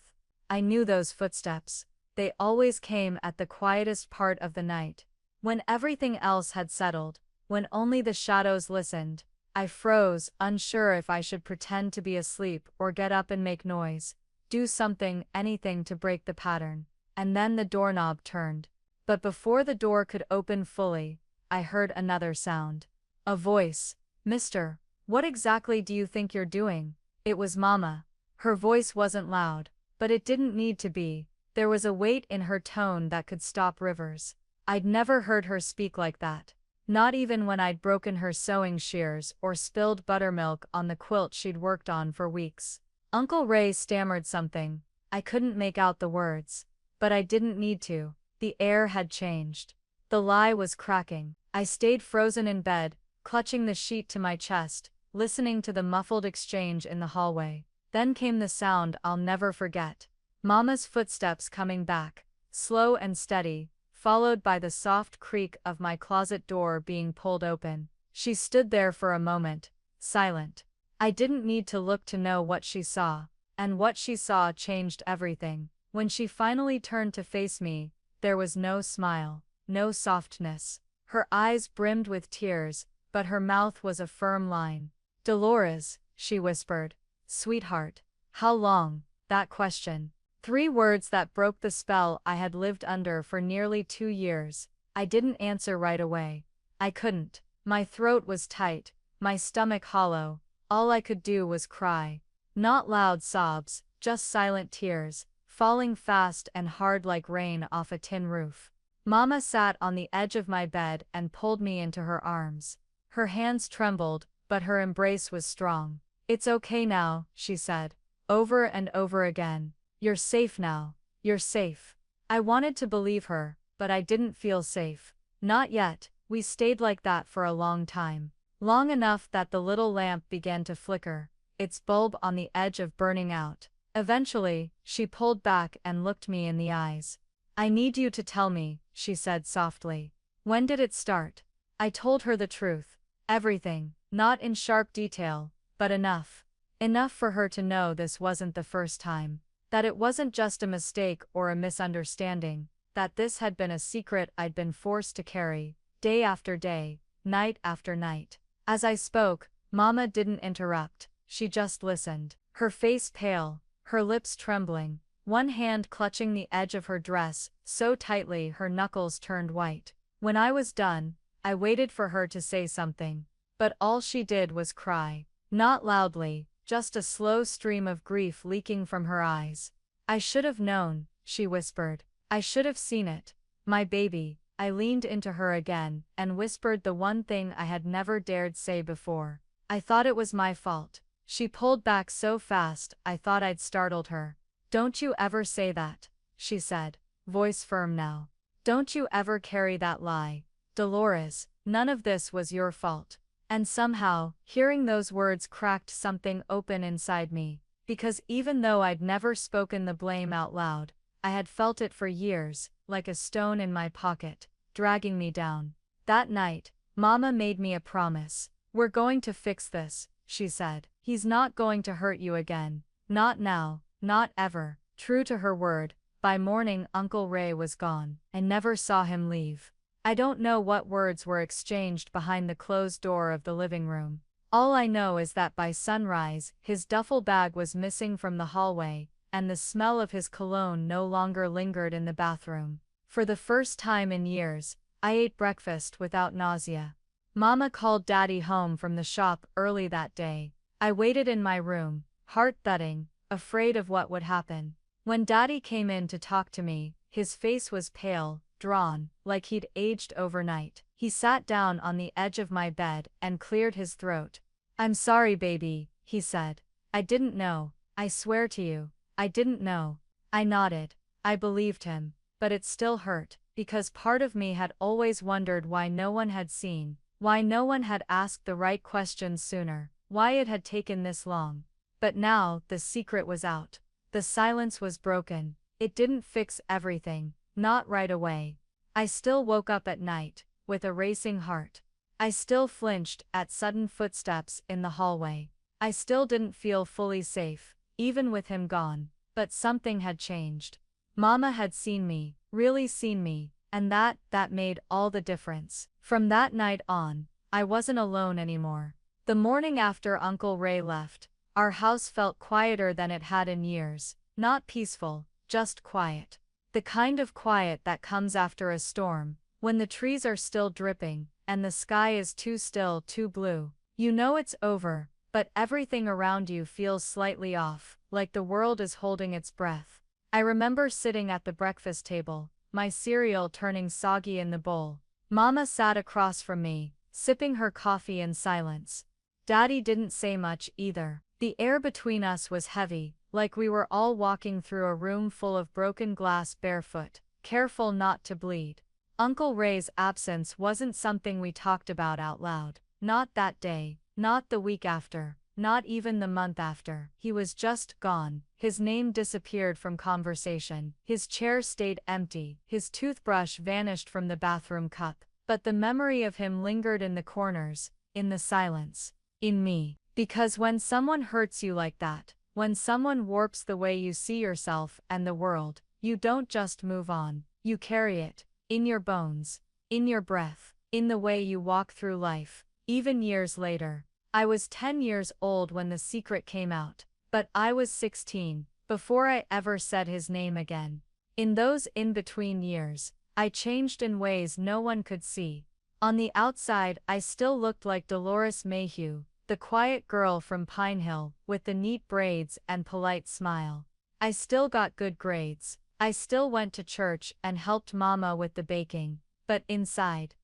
A: I knew those footsteps. They always came at the quietest part of the night. When everything else had settled, when only the shadows listened, I froze, unsure if I should pretend to be asleep or get up and make noise. Do something, anything to break the pattern. And then the doorknob turned. But before the door could open fully, I heard another sound. A voice. "Mister, what exactly do you think you're doing?" It was Mama. Her voice wasn't loud, but it didn't need to be. There was a weight in her tone that could stop rivers. I'd never heard her speak like that. Not even when I'd broken her sewing shears or spilled buttermilk on the quilt she'd worked on for weeks. Uncle Ray stammered something. I couldn't make out the words. But I didn't need to. The air had changed. The lie was cracking. I stayed frozen in bed, clutching the sheet to my chest, listening to the muffled exchange in the hallway. Then came the sound I'll never forget. Mama's footsteps coming back, slow and steady, followed by the soft creak of my closet door being pulled open. She stood there for a moment, silent. I didn't need to look to know what she saw, and what she saw changed everything. When she finally turned to face me, there was no smile, no softness. Her eyes brimmed with tears, but her mouth was a firm line. "Dolores," she whispered. "Sweetheart." How long? That question. 3 words that broke the spell I had lived under for nearly 2 years. I didn't answer right away. I couldn't. My throat was tight, my stomach hollow. All I could do was cry. Not loud sobs, just silent tears, falling fast and hard like rain off a tin roof. Mama sat on the edge of my bed and pulled me into her arms. Her hands trembled, but her embrace was strong. "It's okay now," she said, over and over again. "You're safe now. You're safe." I wanted to believe her, but I didn't feel safe. Not yet. We stayed like that for a long time. Long enough that the little lamp began to flicker. its bulb on the edge of burning out. Eventually, she pulled back and looked me in the eyes. "I need you to tell me," she said softly. "When did it start?" I told her the truth. Everything, not in sharp detail, but enough. Enough for her to know this wasn't the first time. That it wasn't just a mistake or a misunderstanding. That this had been a secret I'd been forced to carry, day after day, night after night. As I spoke, Mama didn't interrupt, she just listened. Her face pale, her lips trembling, one hand clutching the edge of her dress so tightly her knuckles turned white. When I was done, I waited for her to say something, but all she did was cry. Not loudly, just a slow stream of grief leaking from her eyes. "I should have known," she whispered. "I should have seen it. My baby." I leaned into her again and whispered the one thing I had never dared say before. "I thought it was my fault." She pulled back so fast I thought I'd startled her. "Don't you ever say that," she said, voice firm now. "Don't you ever carry that lie. Dolores, none of this was your fault." And somehow, hearing those words cracked something open inside me, because even though I'd never spoken the blame out loud, I had felt it for years, like a stone in my pocket, dragging me down. That night, Mama made me a promise. "We're going to fix this," she said. "He's not going to hurt you again. Not now, not ever." True to her word, by morning Uncle Ray was gone. I never saw him leave. I don't know what words were exchanged behind the closed door of the living room. All I know is that by sunrise, his duffel bag was missing from the hallway, and the smell of his cologne no longer lingered in the bathroom. For the first time in years, I ate breakfast without nausea. Mama called Daddy home from the shop early that day. I waited in my room, heart thudding, afraid of what would happen. When Daddy came in to talk to me, his face was pale, drawn, like he'd aged overnight. He sat down on the edge of my bed and cleared his throat. "I'm sorry, baby," he said. "I didn't know. I swear to you, I didn't know." I nodded. I believed him, but it still hurt, because part of me had always wondered why no one had seen, why no one had asked the right questions sooner, why it had taken this long. But now, the secret was out. The silence was broken. It didn't fix everything, not right away. I still woke up at night, with a racing heart. I still flinched at sudden footsteps in the hallway. I still didn't feel fully safe, even with him gone. But something had changed. Mama had seen me, really seen me, and that made all the difference. From that night on, I wasn't alone anymore. The morning after Uncle Ray left, our house felt quieter than it had in years. Not peaceful, just quiet. The kind of quiet that comes after a storm, when the trees are still dripping, and the sky is too still, too blue. You know it's over, but everything around you feels slightly off, like the world is holding its breath. I remember sitting at the breakfast table, my cereal turning soggy in the bowl. Mama sat across from me, sipping her coffee in silence. Daddy didn't say much either. The air between us was heavy, like we were all walking through a room full of broken glass barefoot, careful not to bleed. Uncle Ray's absence wasn't something we talked about out loud. Not that day, not the week after, not even the month after. He was just gone. His name disappeared from conversation. His chair stayed empty. His toothbrush vanished from the bathroom cup. But the memory of him lingered in the corners, in the silence, in me. Because when someone hurts you like that, when someone warps the way you see yourself and the world, you don't just move on, you carry it, in your bones, in your breath, in the way you walk through life, even years later. I was 10 years old when the secret came out, but I was 16, before I ever said his name again. In those in-between years, I changed in ways no one could see. On the outside, I still looked like Dolores Mayhew, the quiet girl from Pine Hill, with the neat braids and polite smile. I still got good grades. I still went to church and helped Mama with the baking. But inside,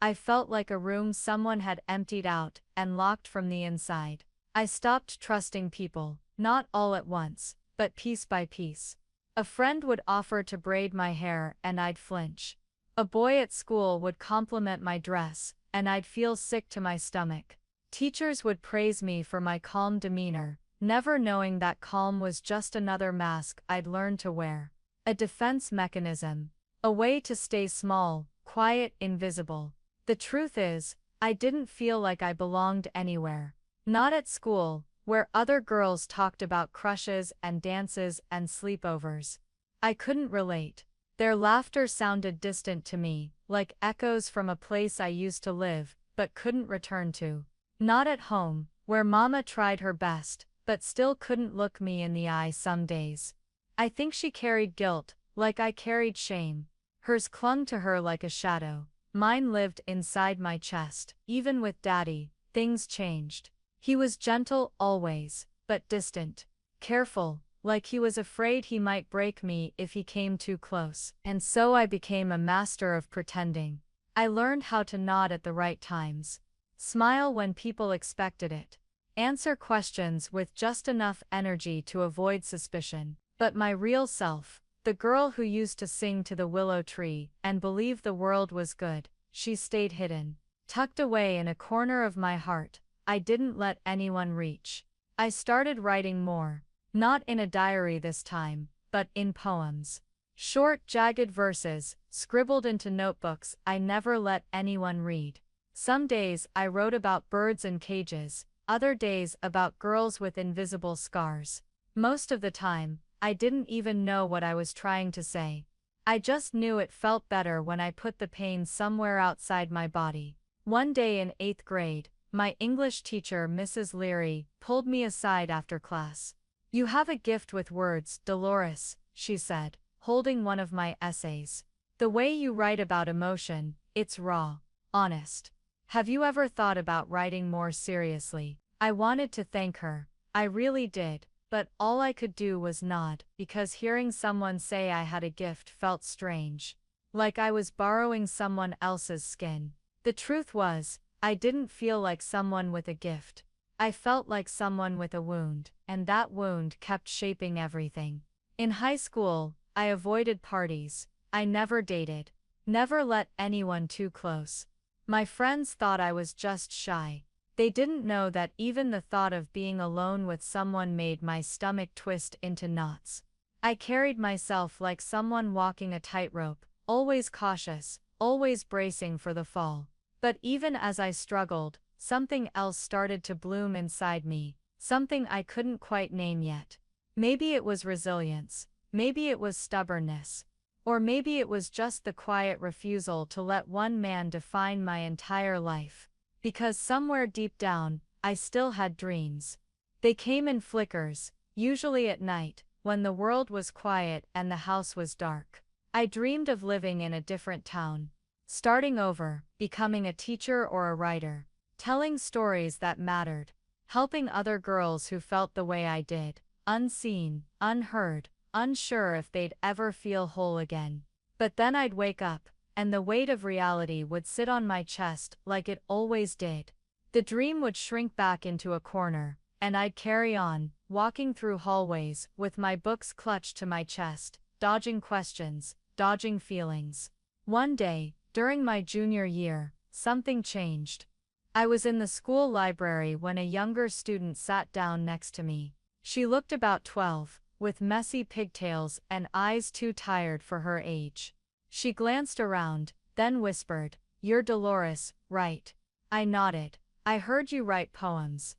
A: I felt like a room someone had emptied out and locked from the inside. I stopped trusting people, not all at once, but piece by piece. A friend would offer to braid my hair and I'd flinch. A boy at school would compliment my dress, and I'd feel sick to my stomach. Teachers would praise me for my calm demeanor, never knowing that calm was just another mask I'd learned to wear. A defense mechanism. A way to stay small, quiet, invisible. The truth is, I didn't feel like I belonged anywhere. Not at school, where other girls talked about crushes and dances and sleepovers. I couldn't relate. Their laughter sounded distant to me, like echoes from a place I used to live, but couldn't return to. Not at home, where Mama tried her best, but still couldn't look me in the eye some days. I think she carried guilt, like I carried shame. Hers clung to her like a shadow. Mine lived inside my chest. Even with Daddy, things changed. He was gentle always, but distant. Careful, like he was afraid he might break me if he came too close. And so I became a master of pretending. I learned how to nod at the right times. Smile when people expected it. Answer questions with just enough energy to avoid suspicion. But my real self, the girl who used to sing to the willow tree and believe the world was good, she stayed hidden. Tucked away in a corner of my heart, I didn't let anyone reach. I started writing more. Not in a diary this time, but in poems. Short, jagged verses, scribbled into notebooks I never let anyone read. Some days I wrote about birds in cages, other days about girls with invisible scars. Most of the time, I didn't even know what I was trying to say. I just knew it felt better when I put the pain somewhere outside my body. One day in 8th grade, my English teacher, Mrs. Leary, pulled me aside after class. "You have a gift with words, Dolores," she said, holding one of my essays. "The way you write about emotion, it's raw, honest. Have you ever thought about writing more seriously?" I wanted to thank her. I really did, but all I could do was nod, because hearing someone say I had a gift felt strange. Like I was borrowing someone else's skin. The truth was, I didn't feel like someone with a gift. I felt like someone with a wound, and that wound kept shaping everything. In high school, I avoided parties. I never dated. Never let anyone too close. My friends thought I was just shy. They didn't know that even the thought of being alone with someone made my stomach twist into knots. I carried myself like someone walking a tightrope, always cautious, always bracing for the fall. But even as I struggled, something else started to bloom inside me, something I couldn't quite name yet. Maybe it was resilience, maybe it was stubbornness, or maybe it was just the quiet refusal to let one man define my entire life. Because somewhere deep down, I still had dreams. They came in flickers, usually at night, when the world was quiet and the house was dark. I dreamed of living in a different town. Starting over, becoming a teacher or a writer. Telling stories that mattered. Helping other girls who felt the way I did. Unseen, unheard, unsure if they'd ever feel whole again. But then I'd wake up, and the weight of reality would sit on my chest like it always did. The dream would shrink back into a corner, and I'd carry on, walking through hallways with my books clutched to my chest, dodging questions, dodging feelings. One day, during my junior year, something changed. I was in the school library when a younger student sat down next to me. She looked about 12, with messy pigtails and eyes too tired for her age. She glanced around, then whispered, "You're Dolores, right?" I nodded. "I heard you write poems."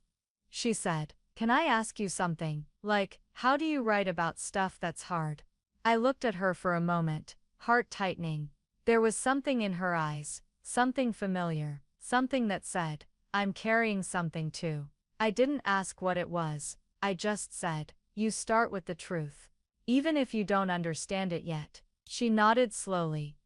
A: She said, "Can I ask you something? Like, how do you write about stuff that's hard?" I looked at her for a moment, heart tightening. There was something in her eyes, something familiar, something that said, "I'm carrying something too." I didn't ask what it was. I just said, "You start with the truth. Even if you don't understand it yet." She nodded slowly.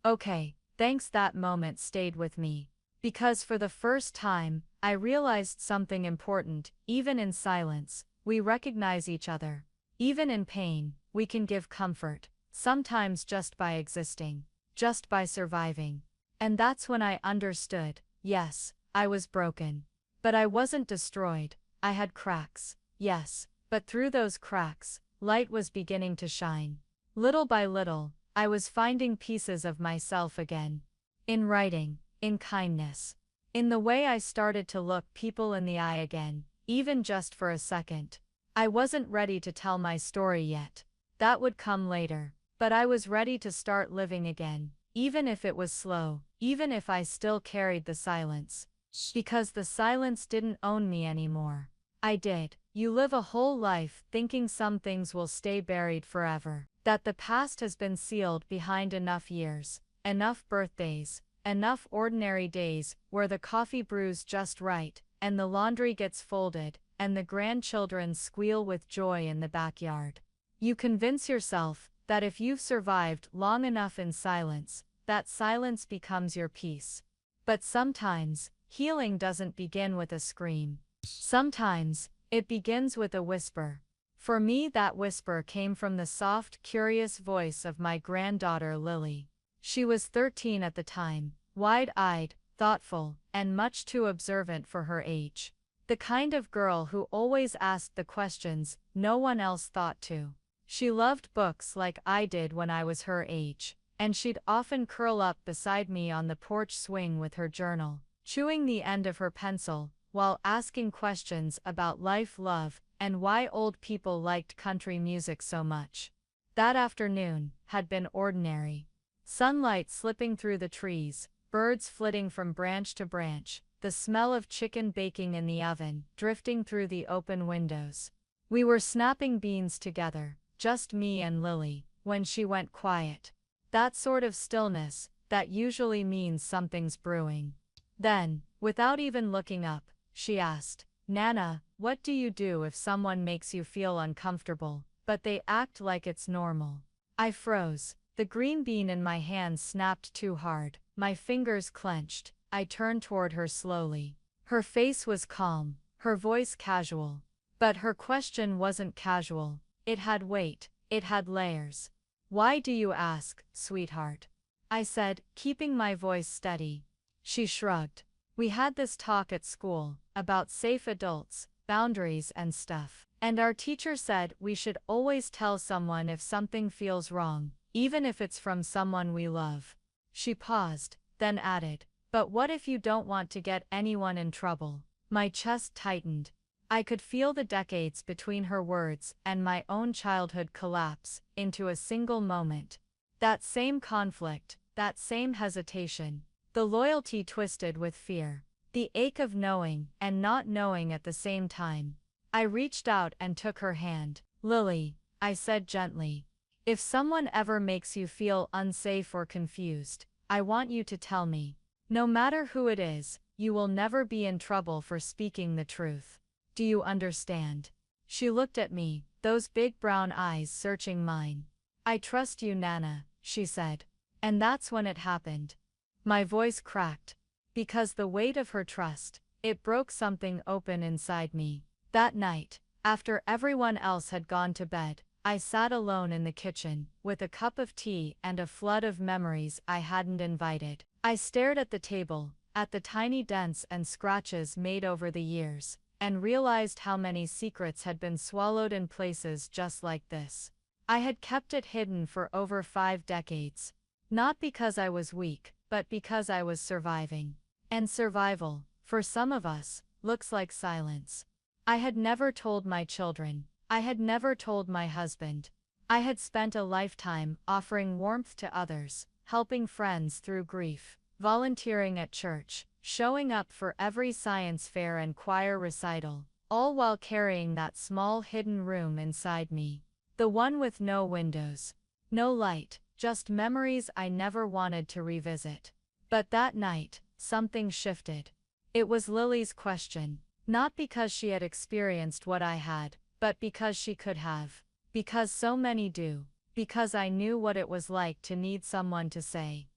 A: "Okay, thanks." That moment stayed with me. Because for the first time, I realized something important. Even in silence, we recognize each other. Even in pain, we can give comfort. Sometimes just by existing. Just by surviving. And that's when I understood. Yes, I was broken. But I wasn't destroyed. I had cracks. Yes, but through those cracks, light was beginning to shine. Little by little, I was finding pieces of myself again. In writing, in kindness, In the way I started to look people in the eye again, even just for a second. I wasn't ready to tell my story yet. That would come later. But I was ready to start living again, even if it was slow, even if I still carried the silence. Because the silence didn't own me anymore. I did. You live a whole life thinking some things will stay buried forever, that the past has been sealed behind enough years, enough birthdays, enough ordinary days where the coffee brews just right, and the laundry gets folded, and the grandchildren squeal with joy in the backyard. You convince yourself that if you've survived long enough in silence, that silence becomes your peace. But sometimes, healing doesn't begin with a scream. Sometimes, it begins with a whisper. For me, that whisper came from the soft, curious voice of my granddaughter Lily. She was 13 at the time, wide-eyed, thoughtful, and much too observant for her age. The kind of girl who always asked the questions no one else thought to. She loved books like I did when I was her age, and she'd often curl up beside me on the porch swing with her journal, chewing the end of her pencil, while asking questions about life, love, and why old people liked country music so much. That afternoon had been ordinary. Sunlight slipping through the trees, birds flitting from branch to branch, the smell of chicken baking in the oven drifting through the open windows. We were snapping beans together, just me and Lily, when she went quiet. That sort of stillness, that usually means something's brewing. Then, without even looking up, she asked, "Nana, what do you do if someone makes you feel uncomfortable, but they act like it's normal?" I froze. The green bean in my hand snapped too hard, my fingers clenched. I turned toward her slowly. Her face was calm, her voice casual. But her question wasn't casual. It had weight, it had layers. "Why do you ask, sweetheart?" I said, keeping my voice steady. She shrugged. "We had this talk at school, about safe adults, boundaries and stuff. And our teacher said we should always tell someone if something feels wrong, even if it's from someone we love." She paused, then added, "But what if you don't want to get anyone in trouble?" My chest tightened. I could feel the decades between her words and my own childhood collapse into a single moment. That same conflict, that same hesitation. The loyalty twisted with fear. The ache of knowing and not knowing at the same time. I reached out and took her hand. "Lily," I said gently, "if someone ever makes you feel unsafe or confused, I want you to tell me. No matter who it is, you will never be in trouble for speaking the truth. Do you understand?" She looked at me, those big brown eyes searching mine. "I trust you, Nana," she said. And that's when it happened. My voice cracked. Because the weight of her trust, it broke something open inside me. That night, after everyone else had gone to bed, I sat alone in the kitchen, with a cup of tea and a flood of memories I hadn't invited. I stared at the table, at the tiny dents and scratches made over the years, and realized how many secrets had been swallowed in places just like this. I had kept it hidden for over 5 decades. Not because I was weak, but because I was surviving. And survival, for some of us, looks like silence. I had never told my children. I had never told my husband. I had spent a lifetime offering warmth to others, helping friends through grief, volunteering at church, showing up for every science fair and choir recital, all while carrying that small hidden room inside me. The one with no windows. No light, just memories I never wanted to revisit. But that night, something shifted. It was Lily's question. Not because she had experienced what I had, but because she could have. Because so many do. Because I knew what it was like to need someone to say,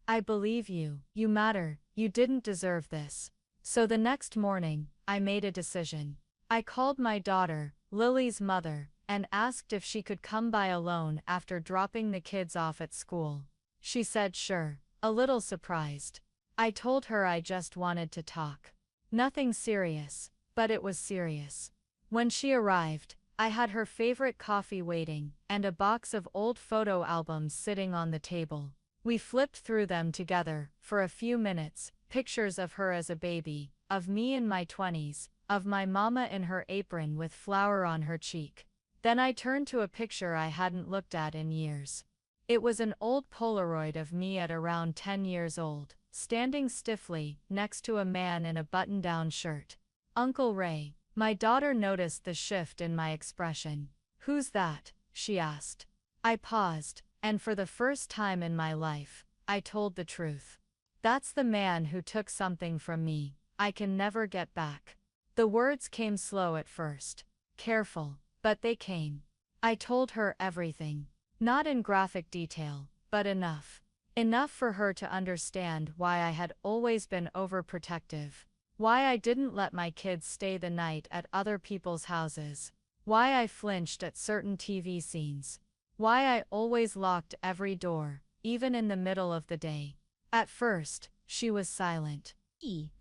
A: "I believe you, you matter, you didn't deserve this." So the next morning, I made a decision. I called my daughter, Lily's mother, and asked if she could come by alone after dropping the kids off at school. She said sure, a little surprised. I told her I just wanted to talk. Nothing serious, but it was serious. When she arrived, I had her favorite coffee waiting, and a box of old photo albums sitting on the table. We flipped through them together, for a few minutes, Pictures of her as a baby, of me in my 20s, of my mama in her apron with flour on her cheek. Then I turned to a picture I hadn't looked at in years. It was an old Polaroid of me at around 10 years old, standing stiffly next to a man in a button-down shirt. Uncle Ray, my daughter noticed the shift in my expression. "Who's that?" she asked. I paused, and for the first time in my life, I told the truth. "That's the man who took something from me I can never get back." The words came slow at first, careful, but they came. I told her everything. Not in graphic detail, but enough. Enough for her to understand why I had always been overprotective. Why I didn't let my kids stay the night at other people's houses. Why I flinched at certain TV scenes. Why I always locked every door, even in the middle of the day. At first, she was silent.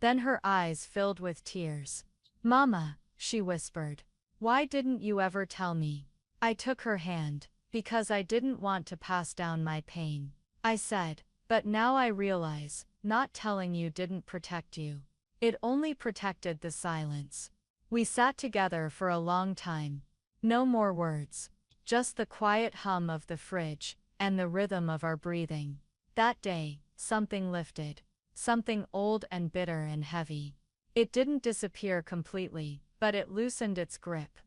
A: Then her eyes filled with tears. "Mama," she whispered. "Why didn't you ever tell me?" I took her hand, because I didn't want to pass down my pain. I said, "But now I realize, not telling you didn't protect you. It only protected the silence." We sat together for a long time. No more words. Just the quiet hum of the fridge, and the rhythm of our breathing. That day, something lifted. Something old and bitter and heavy. It didn't disappear completely, but it loosened its grip.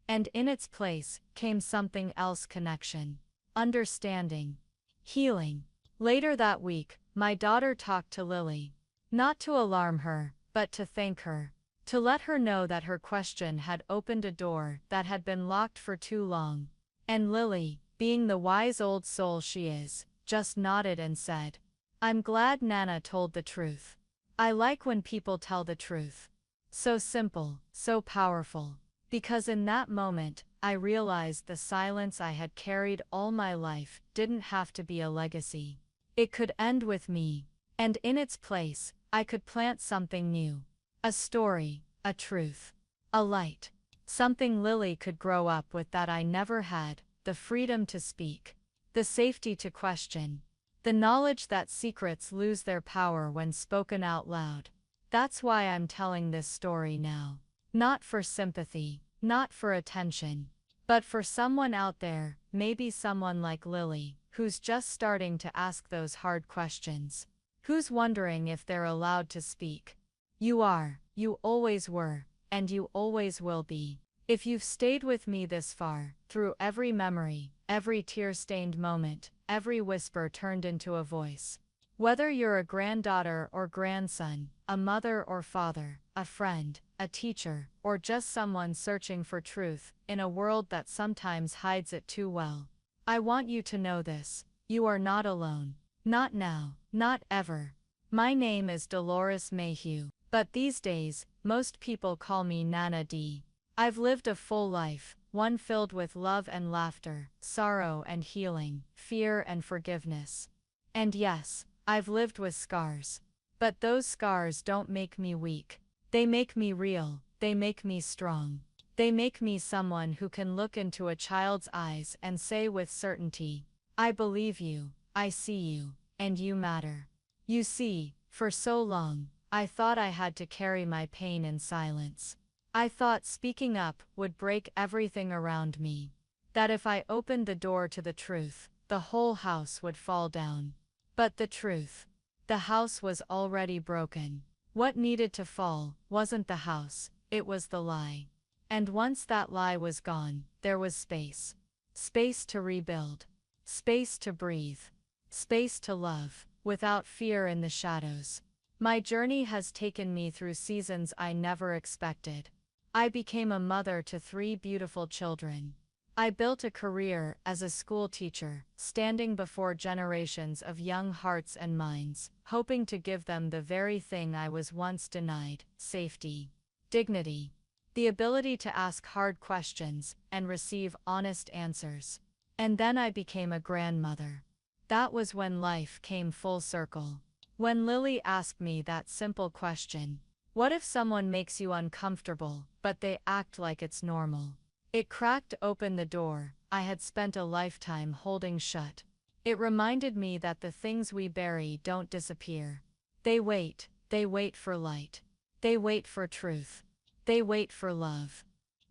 A: And in its place, came something else: connection. Understanding. Healing. Later that week, my daughter talked to Lily. Not to alarm her, but to thank her. To let her know that her question had opened a door that had been locked for too long. And Lily, being the wise old soul she is, just nodded and said, "I'm glad Nana told the truth." I like when people tell the truth. So simple, so powerful. Because in that moment, I realized the silence I had carried all my life didn't have to be a legacy. It could end with me. And in its place, I could plant something new. A story, a truth, a light. Something Lily could grow up with that I never had: the freedom to speak, the safety to question, the knowledge that secrets lose their power when spoken out loud. That's why I'm telling this story now. Not for sympathy, not for attention, but for someone out there, maybe someone like Lily, who's just starting to ask those hard questions. Who's wondering if they're allowed to speak. You are, you always were, and you always will be. If you've stayed with me this far, through every memory, every tear-stained moment, every whisper turned into a voice. Whether you're a granddaughter or grandson, a mother or father, a friend, a teacher, or just someone searching for truth in a world that sometimes hides it too well, I want you to know this: you are not alone. Not now, not ever. My name is Dolores Mayhew, but these days, most people call me Nana Dee. I've lived a full life, one filled with love and laughter, sorrow and healing, fear and forgiveness. And yes, I've lived with scars. But those scars don't make me weak. They make me real, they make me strong. They make me someone who can look into a child's eyes and say with certainty, "I believe you, I see you, and you matter." You see, for so long, I thought I had to carry my pain in silence. I thought speaking up would break everything around me. That if I opened the door to the truth, the whole house would fall down. But the truth. The house was already broken. What needed to fall wasn't the house, it was the lie. And once that lie was gone, there was space. Space to rebuild. Space to breathe. Space to love, without fear in the shadows. My journey has taken me through seasons I never expected. I became a mother to 3 beautiful children. I built a career as a school teacher, standing before generations of young hearts and minds, hoping to give them the very thing I was once denied: safety, dignity, the ability to ask hard questions and receive honest answers. And then I became a grandmother. That was when life came full circle. When Lily asked me that simple question: what if someone makes you uncomfortable, but they act like it's normal? It cracked open the door I had spent a lifetime holding shut. It reminded me that the things we bury don't disappear. They wait, They wait for light. They wait for truth. They wait for love.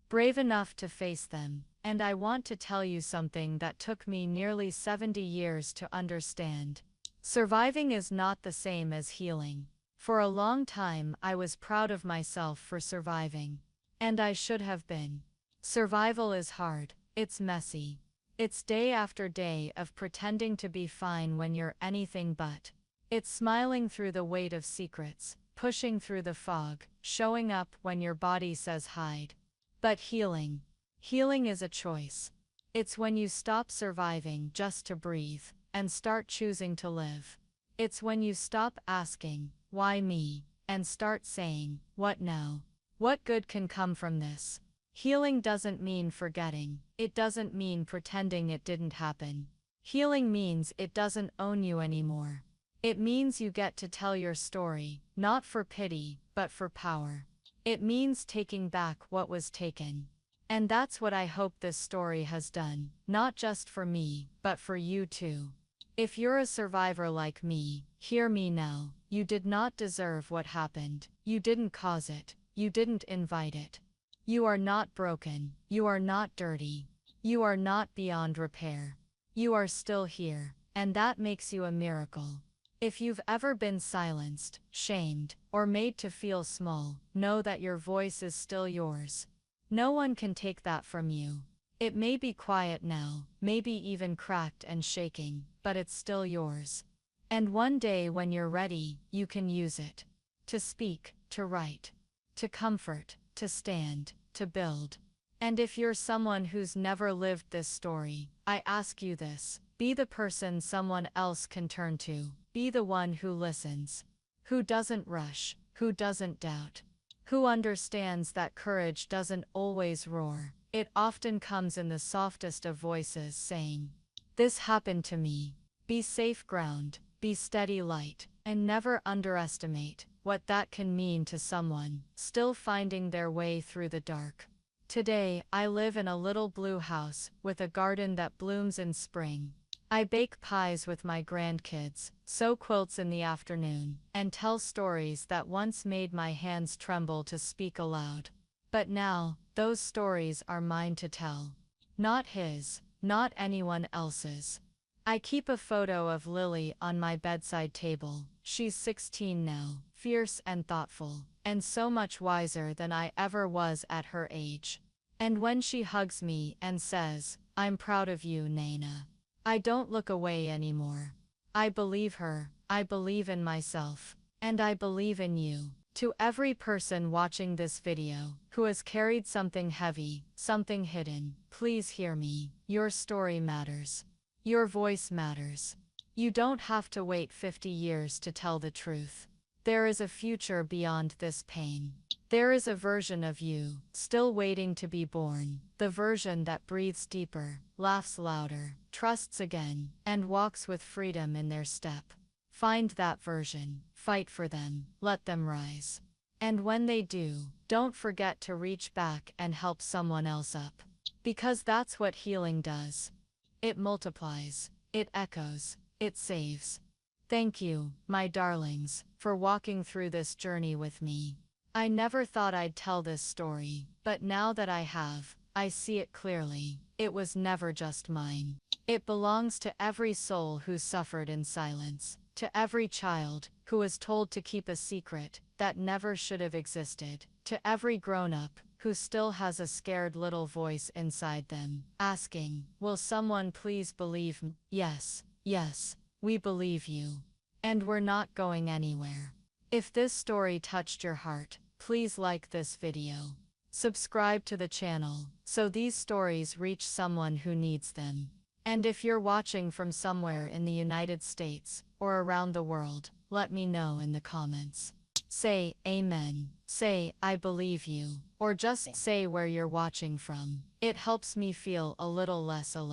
A: Brave enough to face them, and I want to tell you something that took me nearly 70 years to understand. Surviving is not the same as healing. For a long time I was proud of myself for surviving. And I should have been. Survival is hard, it's messy. It's day after day of pretending to be fine when you're anything but. It's smiling through the weight of secrets, pushing through the fog, showing up when your body says hide. But healing. Healing is a choice. It's when you stop surviving just to breathe, and start choosing to live. It's when you stop asking, why me, and start saying, what now? What good can come from this? Healing doesn't mean forgetting. It doesn't mean pretending it didn't happen. Healing means it doesn't own you anymore. It means you get to tell your story, not for pity, but for power. It means taking back what was taken. And that's what I hope this story has done, not just for me, but for you too. If you're a survivor like me, hear me now. You did not deserve what happened. You didn't cause it. You didn't invite it. You are not broken. You are not dirty. You are not beyond repair. You are still here, and that makes you a miracle. If you've ever been silenced, shamed, or made to feel small, know that your voice is still yours. No one can take that from you. It may be quiet now, maybe even cracked and shaking, but it's still yours. And one day when you're ready, you can use it. To speak, to write, to comfort, to stand, to build. And if you're someone who's never lived this story, I ask you this: be the person someone else can turn to. Be the one who listens. Who doesn't rush. Who doesn't doubt. Who understands that courage doesn't always roar. It often comes in the softest of voices saying, "This happened to me." Be safe ground. Be steady light. And never underestimate what that can mean to someone still finding their way through the dark. Today, I live in a little blue house with a garden that blooms in spring. I bake pies with my grandkids, sew quilts in the afternoon, and tell stories that once made my hands tremble to speak aloud. But now, those stories are mine to tell. Not his, not anyone else's. I keep a photo of Lily on my bedside table. She's 16 now, fierce and thoughtful, and so much wiser than I ever was at her age. And when she hugs me and says, "I'm proud of you, Nana," I don't look away anymore. I believe her, I believe in myself, and I believe in you. To every person watching this video, who has carried something heavy, something hidden, please hear me. Your story matters. Your voice matters. You don't have to wait 50 years to tell the truth. There is a future beyond this pain. There is a version of you, still waiting to be born. The version that breathes deeper, laughs louder, trusts again, and walks with freedom in their step. Find that version, fight for them, let them rise. And when they do, don't forget to reach back and help someone else up. Because that's what healing does. It multiplies, it echoes, it saves. Thank you, my darlings, for walking through this journey with me. I never thought I'd tell this story, but now that I have, I see it clearly. It was never just mine. It belongs to every soul who suffered in silence, to every child who was told to keep a secret that never should have existed, to every grown-up who still has a scared little voice inside them, asking, "Will someone please believe me?" Yes, yes, we believe you. And we're not going anywhere. If this story touched your heart, please like this video. Subscribe to the channel, so these stories reach someone who needs them. And if you're watching from somewhere in the United States, or around the world, let me know in the comments. Say, "Amen." Say, "I believe you." Or just say where you're watching from. It helps me feel a little less alone.